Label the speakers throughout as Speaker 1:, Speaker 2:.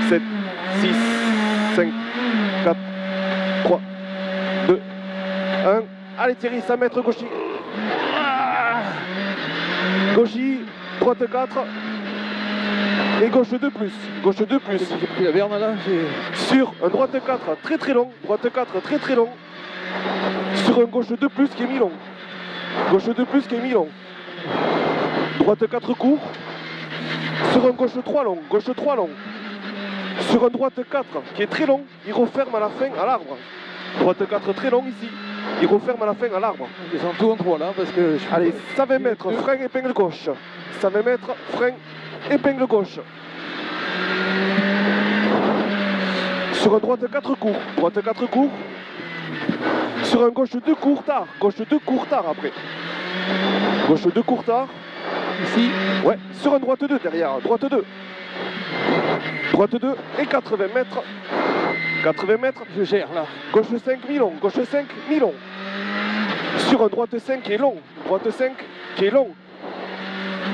Speaker 1: 7, 6, 5, 4, 3, 2, 1. Allez Thierry, 100 mètres gauchis. Gauchis, droite 4. Et gauche 2 plus. Gauche 2 plus.
Speaker 2: J'ai pris la berne là.
Speaker 1: Sur un droite 4 très très long. Droite 4 très très long. Sur un gauche 2 plus qui est mi-long. Gauche 2 plus qui est mi-long. Droite 4 court. Sur un gauche 3 long. Gauche 3 long. Sur un droite 4 qui est très long. Il referme à la fin à l'arbre. Droite 4 très long ici. Il referme à la fin à l'arbre.
Speaker 2: Ils sont tout en 3 là parce que...
Speaker 1: Allez, 120 mètres, frein, épingle gauche. 120 mètres, frein, épingle gauche. Sur un droite 4 court. Droite 4 court. Sur un gauche 2 court tard. Gauche 2 court tard après. Gauche 2 court tard.
Speaker 2: Ici.
Speaker 1: Ouais, sur un droite 2 derrière. Droite 2. Droite 2 et 80 mètres. 80 mètres.
Speaker 2: Je gère là.
Speaker 1: Gauche 5 mi-long. Gauche 5 mi-long. Sur un droite 5 qui est long. Droite 5 qui est long.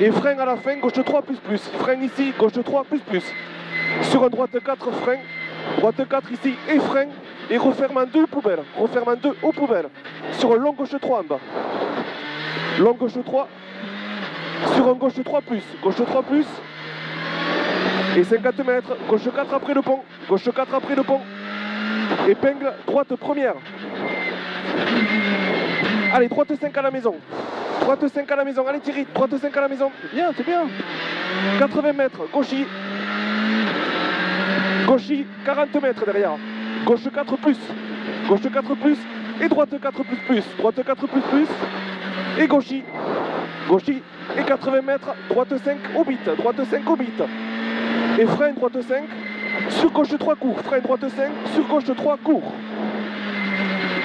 Speaker 1: Et frein à la fin, gauche 3 plus plus. Frein ici, gauche 3 plus plus. Sur un droite 4, frein. Droite 4 ici et frein. Et referme en 2 poubelle. Referme en 2 aux poubelles. Sur un long gauche 3 en bas. Long gauche 3. Sur un gauche 3 plus. Gauche 3 plus. Et 50 mètres. Gauche 4 après le pont. Gauche 4 après le pont. Épingle droite première. Allez, droite 5 à la maison. Droite 5 à la maison. Allez Thierry, droite 5 à la maison.
Speaker 2: C'est bien, c'est bien.
Speaker 1: 80 mètres. Gauchis. Gauchis, 40 mètres derrière. Gauche 4 plus. Gauche 4 plus. Et droite 4 plus plus. Droite 4 plus plus. Et gauchis. Gauchis. Et 80 mètres. Droite 5 au bit. Droite 5 au bit. Et frein droite 5. Sur gauche 3 court. Frein droite 5. Sur gauche 3 court.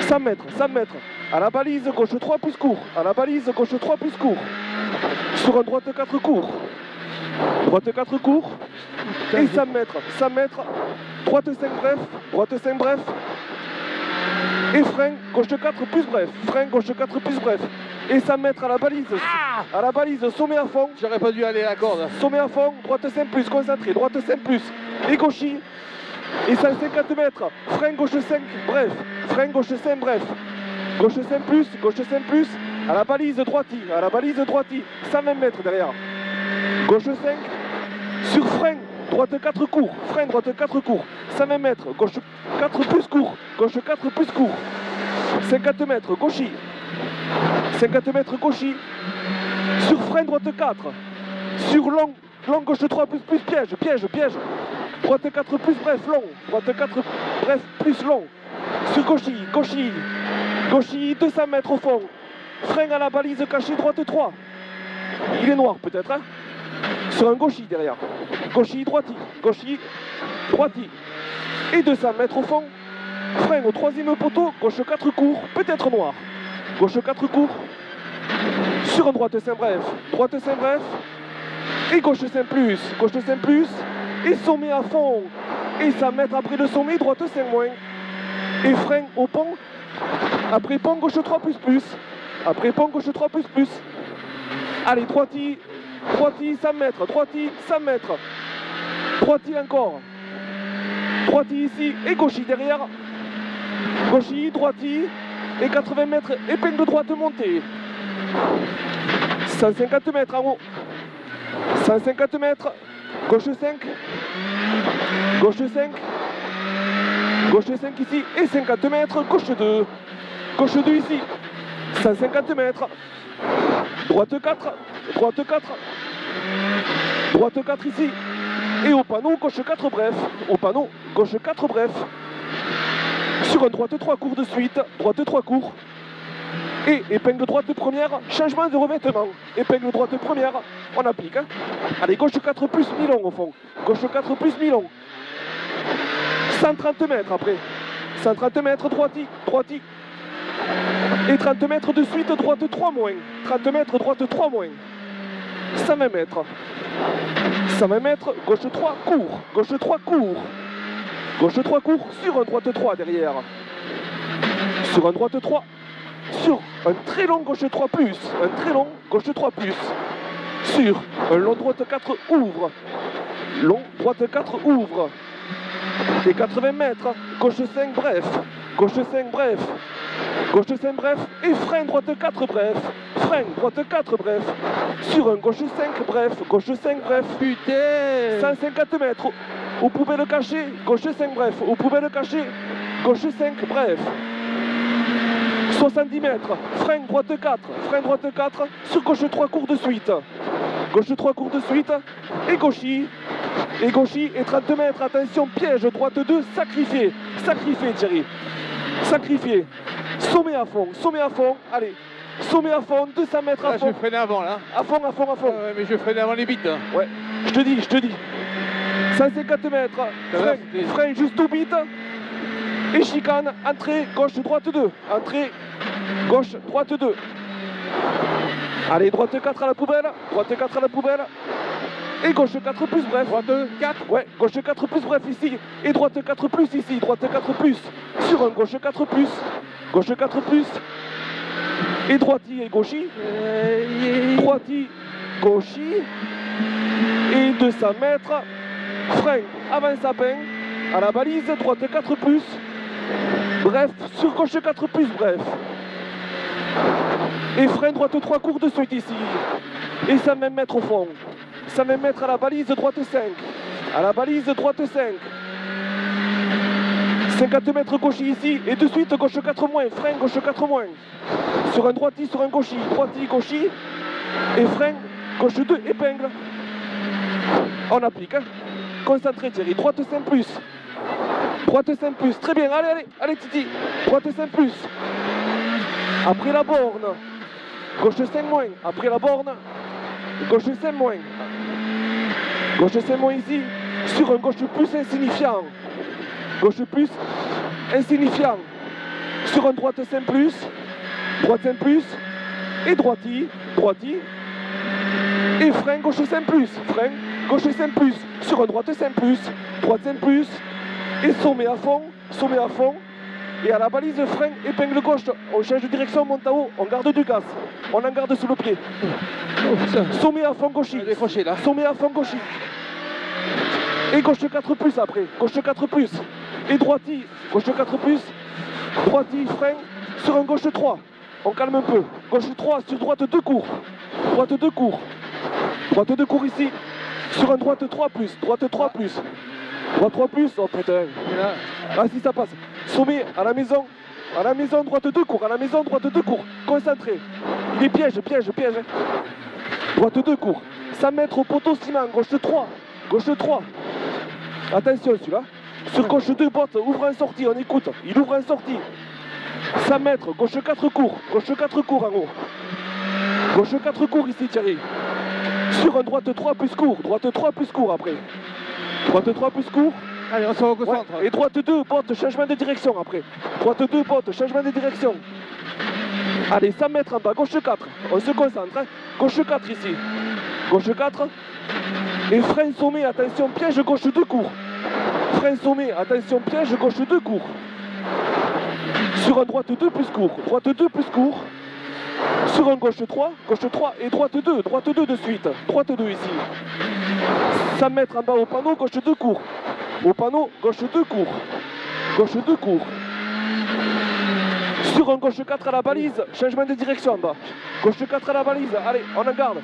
Speaker 1: 100 mètres. 100 mètres. À la balise, gauche 3 plus court. À la balise, gauche 3 plus court. Sur un droite 4 court. Droite 4 court. Et 100 mètres. 100 mètres. Droite 5 bref. Droite 5 bref. Et frein, gauche 4 plus bref. Frein, gauche 4 plus bref. Et 100 mètres à la balise. À la balise, sommet à fond.
Speaker 2: J'aurais pas dû aller à la corde.
Speaker 1: Sommet à fond, droite 5 plus, concentré. Droite 5 plus. Et gauchis. Et 150 mètres. Frein, gauche 5 bref. Frein, gauche 5 bref. Gauche 5 plus, gauche 5 plus. À la balise droiti. À la balise droiti. 120 mètres derrière. Gauche 5. Sur frein. Droite 4 court. Frein, droite 4 court. 120 mètres. Gauche 4 plus court. Gauche 4 plus court. 50 mètres. Gauchis. 50 mètres gauchis. Sur frein droite 4. Sur long gauche 3 plus plus piège. Piège, piège. Droite 4 plus bref long. Droite 4 bref plus long. Sur gauchis. Gauchis. Gauchis 200 mètres au fond. Frein à la balise cachée droite 3. Il est noir peut-être hein. Sur un gauchis derrière. Gauchis droiti. Gauchis droiti. Et 200 mètres au fond. Frein au troisième poteau. Gauche 4 court. Peut-être noir. Gauche 4 court. Sur un droite 5 bref. Droite 5 bref. Et gauche 5 plus. Gauche 5 plus. Et sommet à fond. Et 100 mètres après le sommet. Droite 5 moins. Et frein au pont. Après pont gauche 3 plus plus. Après pont gauche 3 plus plus. Allez, droiti. Droiti 100 mètres. Droiti 100 mètres. Droiti encore. Droiti ici. Et gauchis derrière. Gauchis, droiti. Et 80 mètres, épingle droite montée. 150 mètres en haut. 150 mètres. Gauche 5. Gauche 5. Gauche 5 ici. Et 50 mètres. Gauche 2. Gauche 2 ici. 150 mètres. Droite 4. Droite 4. Droite 4 ici. Et au panneau, gauche 4 bref. Au panneau, gauche 4 bref. Sur un droite 3 court de suite, droite 3 court. Et épingle droite première, changement de revêtement. Épingle droite première, on applique. Hein. Allez, gauche 4 plus mi-long au fond. Gauche 4 plus mi-long. 130 mètres après. 130 mètres droiti, droiti. Et 30 mètres de suite, droite 3 moins. 30 mètres, droite 3 moins. 120 mètres. 120 mètres, gauche 3 court. Gauche 3 court. Gauche 3 court sur un droite 3 derrière. Sur un droite 3. Sur un très long gauche 3 plus. Un très long gauche 3 plus. Sur un long droite 4 ouvre. Long droite 4 ouvre. Et 80 mètres, gauche 5, bref. Gauche 5, bref. Gauche 5, bref. Et frein, droite 4, bref. Frein, droite 4, bref. Sur un gauche 5, bref. Gauche 5, bref.
Speaker 2: Putain.
Speaker 1: 150 mètres. Vous pouvez le cacher. Gauche 5, bref. Vous pouvez le cacher. Gauche 5, bref. 70 mètres. Frein, droite 4. Frein, droite 4. Sur gauche 3, cours de suite. Gauche 3, cours de suite. Et gauchy. Et gauchy. Et 30 mètres. Attention, piège. Droite 2, sacrifié. Sacrifié, Thierry. Sacrifié. Sommet à fond. Sommet à fond. Allez. Sommet à fond. 200 mètres à
Speaker 2: Là,
Speaker 1: fond.
Speaker 2: je freinais avant, là.
Speaker 1: À fond, à fond, à fond.
Speaker 2: Ouais, mais je freinais avant les bites. Hein.
Speaker 1: Ouais. Je te dis, je te dis. 150 mètres. Frein, frein juste au bite. Et chicane. Entrée, gauche, droite 2. Entrée, gauche, droite 2. Allez, droite 4 à la poubelle. Droite 4 à la poubelle. Et gauche 4 plus, bref.
Speaker 2: Droite 4.
Speaker 1: Ouais, gauche 4 plus, bref, ici. Et droite 4 plus, ici. Droite 4 plus. Sur un gauche 4 plus. Gauche 4 plus. Et droiti et gauchy. Droiti, gauchy. Et 200 mètres. Frein avant sapin. À la balise, droite 4 plus. Bref, sur gauche 4 plus, bref. Et frein droite 3 cours de suite ici. Et 120 mètres au fond. 120 mètres à la balise, droite 5. À la balise, droite 5. 50 mètres gauchy ici. Et de suite, gauche 4 moins. Frein, gauche 4 moins. Sur un droiti, sur un gauchy. Droiti, gauchy. Et frein, gauche 2, épingle. On applique. Hein. Concentré, Thierry. Droite 5 plus. Droite 5 plus. Très bien. Allez, allez. Allez, Titi. Droite 5 plus. Après la borne. Gauche 5 moins. Après la borne. Gauche 5 moins. Gauche 5 moins ici. Sur un gauche plus insignifiant. Gauche plus insignifiant. Sur un droite 5 plus. Droite 5 plus. Et droiti. Droiti. Et frein gauche 5 plus. Frein gauche 5 plus. Sur un droite 5 plus. Droite 5 plus. Et sommet à fond. Sommet à fond. Et à la balise, frein, épingle gauche. On change de direction, on monte à haut. On garde du gaz. On en garde sous le pied. Sommet à fond gauchy.
Speaker 2: Décroché là.
Speaker 1: Sommet à fond gauchy. Et gauche 4 plus après. Gauche 4 plus. Et droiti. Gauche 4 plus. Droiti, frein. Sur un gauche 3. On calme un peu. Gauche 3 sur droite 2 cours. Droite 2 cours. Droite 2 cours ici. Sur un droite 3 plus. Droite 3 plus. Droite 3 plus. Oh putain. Ah si ça passe. Sommet à la maison. À la maison, droite 2 cours. À la maison, droite 2 cours. Concentré. Il est piège, piège, piège. Droite 2 cours. 100 mètres au poteau ciment. Gauche 3. Gauche 3. Attention celui-là. Sur gauche 2 bottes. Ouvre en sortie. On écoute. Il ouvre en sortie. 100 mètres. Gauche 4 cours. Gauche 4 cours en haut. Gauche 4 cours ici Thierry. Sur un droite 3 plus court. Droite 3 plus court après. Droite 3 plus court.
Speaker 2: Allez, on se reconcentre.
Speaker 1: Ouais. Et droite 2, botte, changement de direction après. Droite 2, botte, changement de direction. Allez, 100 mètres en bas, gauche 4. On se concentre. Hein. Gauche 4 ici. Gauche 4. Et frein sommet, attention, piège, gauche 2 cours. Frein sommet, attention, piège, gauche 2 cours. Sur un droite 2 plus court. Droite 2 plus court. Sur un gauche 3 et droite 2 de suite. Droite 2 ici. 100 mètres en bas au panneau, gauche 2 cours. Au panneau, gauche 2 cours. Gauche 2 cours. Sur un gauche 4 à la balise, changement de direction en bas. Gauche 4 à la balise, allez, on en garde.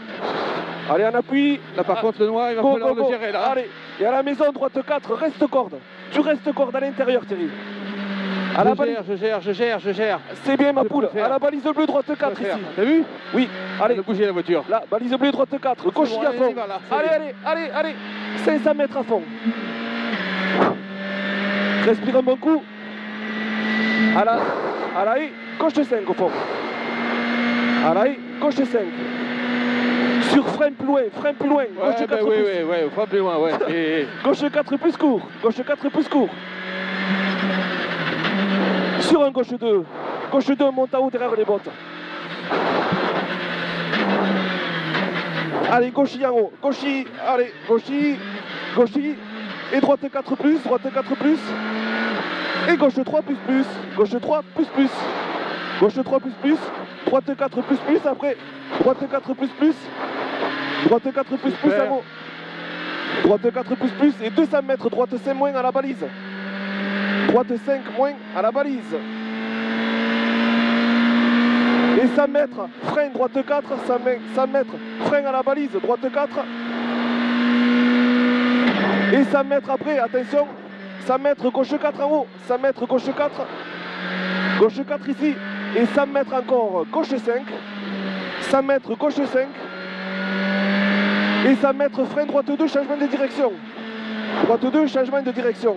Speaker 1: Allez, on appuie.
Speaker 2: Là par contre le noir, il va falloir le gérer là.
Speaker 1: Allez, et à la maison, droite 4, reste corde. Tu restes corde à l'intérieur, Thierry. À la balise.
Speaker 2: Je gère.
Speaker 1: C'est bien ma poule. À la balise bleue, droite 4 ici.
Speaker 2: T'as vu?
Speaker 1: Oui. Allez.
Speaker 2: On a bougé la voiture.
Speaker 1: Là, balise bleue, droite 4. Gauche
Speaker 2: bon,
Speaker 1: à fond.
Speaker 2: Allez.
Speaker 1: Allez. 500 mètres à fond. Respire un bon coup. À la haie, gauche 5 au fond. À la haie, gauche 5. Sur frein plus loin. Gauche 4 plus.
Speaker 2: Oui, frein plus loin, ouais. Et...
Speaker 1: Gauche 4 plus court. Gauche 4 plus court. Sur un gauche 2. Gauche 2, on monte à haut derrière les bottes. Allez, gauchy en haut. Gauchy, allez, gauchy. Et droite 4 plus. Et gauche 3 plus. Gauche 3 plus. Gauche 3 plus. Droite 4 plus après. Droite 4 plus. Droite 4 plus en haut. Droite 4 plus et 200 mètres, droite 5 moins à la balise. Droite 5 moins à la balise. Et 100 mètres, frein, droite 4, 100 mètres, frein à la balise, droite 4. Et 100 mètres après, attention, 100 mètres, gauche 4 en haut, 100 mètres, gauche 4. Gauche 4 ici, et 100 mètres encore, gauche 5. 100 mètres, gauche 5. Et 100 mètres, frein, droite 2, changement de direction. Droite 2, changement de direction.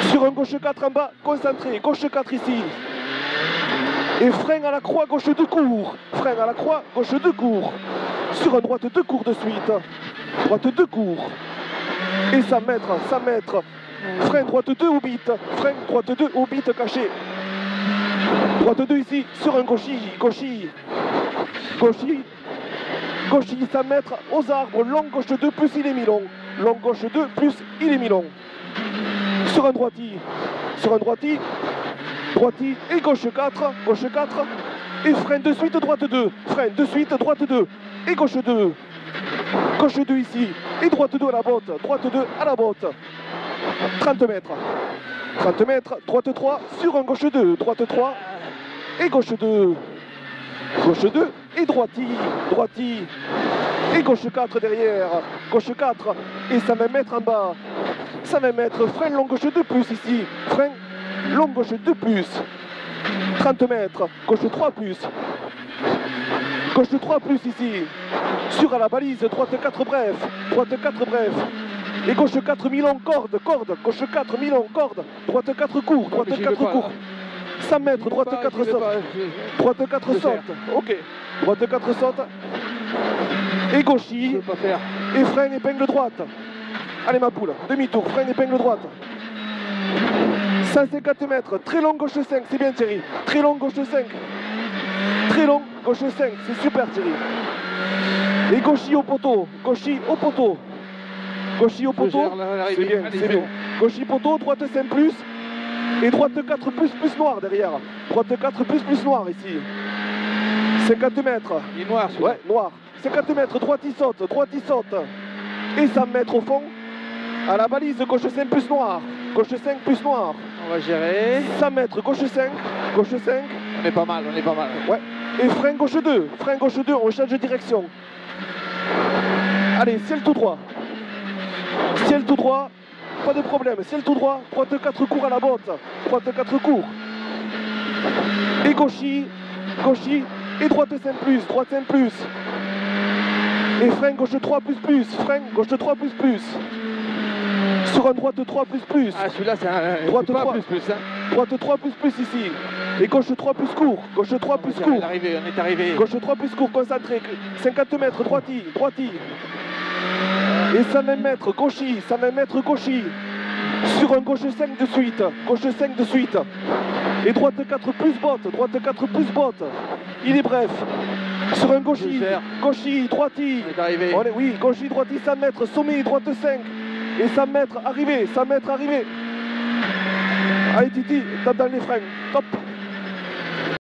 Speaker 1: Sur un gauche 4 en bas, concentré, gauche 4 ici. Et frein à la croix, gauche 2 court. Frein à la croix, gauche 2 court. Sur un droite 2 court de suite. Droite 2 court. Et 100 mètres, 100 mètres. Frein droite 2 au bit. Frein droite 2 au bit caché. Droite 2 ici, sur un gauchy, gauchy. Gauchy. Gauchy, 100 mètres aux arbres. Long gauche 2 plus il est mi-long. Long gauche 2 plus il est mi-long. Sur un droiti. Sur un droiti. Droiti et gauche 4. Gauche 4. Et frein de suite, droite 2. Frein de suite, droite 2. Et gauche 2. Gauche 2 ici. Et droite 2 à la botte. Droite 2 à la botte. 30 mètres. 30 mètres. Droite 3 sur un gauche 2. Droite 3. Et gauche 2. Gauche 2 et droiti. Droiti. Et gauche 4 derrière. Gauche 4. Et 120 mètres en bas. 120 mètres. Frein long gauche 2 plus ici. Frein long gauche 2 plus. 30 mètres. Gauche 3 plus. Gauche 3 plus ici. Sur à la balise. Droite 4 bref. Droite 4 bref. Et gauche 4 mi-long, corde, corde. Gauche 4 mi-long, corde. Droite 4 court. Droite 4 court. 100 mètres. Droite 4 saute. Droite 4 saute. Ok. Droite 4 saute. Et gauchy. Et frein épingle droite. Allez ma poule. Demi-tour. Frein épingle droite. 150 mètres. Très long gauche 5. C'est bien Thierry. Très long gauche 5. Très long gauche 5. C'est super Thierry. Et gauchy au poteau. Gauchy au poteau. Gauchy au poteau. C'est bien. C'est bien. Gauchy poteau. Droite 5 plus. Et droite 4 plus noir derrière. Droite 4 plus noir ici. 50 mètres.
Speaker 2: Il est noir celui-là.
Speaker 1: Ouais, noir. 50 mètres, droite il saute, Et 100 mètres au fond. À la balise, gauche 5 plus noir. Gauche 5 plus noir.
Speaker 2: On va gérer.
Speaker 1: 100 mètres, gauche 5. Gauche 5.
Speaker 2: On est pas mal, on est pas mal.
Speaker 1: Ouais. Et frein gauche 2. Frein gauche 2, on change de direction. Allez, ciel tout droit. Ciel tout droit. Pas de problème, ciel tout droit, droite 4 court à la botte, droite 4 court. Et gauchy, gauchy, et droite 5 plus, droite 5 plus. Et frein gauche 3 plus, frein gauche 3 plus. Sur un droite 3 plus.
Speaker 2: Ah celui-là c'est un
Speaker 1: droite
Speaker 2: pas
Speaker 1: 3
Speaker 2: plus hein.
Speaker 1: Droite 3 plus ici. Et gauche 3 plus court, gauche 3 plus court.
Speaker 2: On est arrivé.
Speaker 1: Gauche 3 plus court, concentré, 50 mètres, droiti, droiti. Et 120 mètres, gauchy, 120 mètres, gauchy. Sur un gauche 5 de suite, gauche 5 de suite. Et droite 4 plus botte, droite 4 plus botte. Il est bref. Sur un gauchy, gauchy, droiti.
Speaker 2: On est arrivé.
Speaker 1: Oui, gauchy, droiti, 100 mètres, sommet, droite 5. Et 100 mètres, arrivé, 100 mètres, arrivé. Allez Titi, tape dans les freins, top.